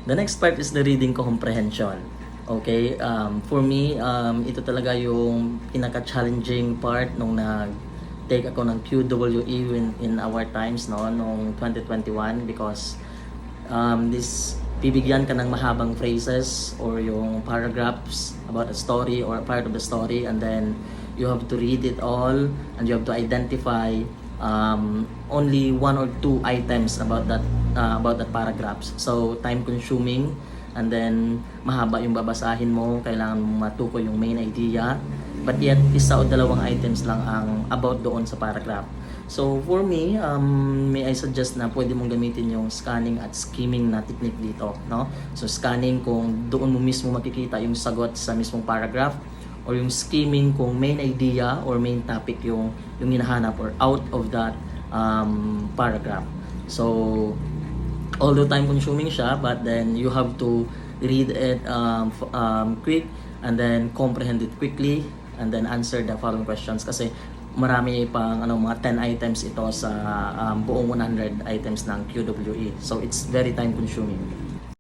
The next part is the reading comprehension. Okay, for me, ito talaga yung pinaka-challenging part nung nag-take ako ng QWE in our times, no, noong 2021, because this bibigyan ka ng mahabang phrases or yung paragraphs about a story or a part of the story, and then you have to read it all and you have to identify only one or two items about that paragraphs. So time consuming, and then mahaba yung babasahin mo, kailangan mo matukoy yung main idea, but yet isa o dalawang items lang ang about doon sa paragraph. So for me, may I suggest na pwede mong gamitin yung scanning at skimming na technique dito, no? So scanning kung doon mo mismo makikita yung sagot sa mismong paragraph, or yung skimming kung main idea or main topic yung hinahanap or out of that paragraph. So although time consuming siya, but then you have to read it quick and then comprehend it quickly and then answer the following questions, kasi marami pang mga 10 items ito sa buong 100 items ng QWE. So it's very time consuming.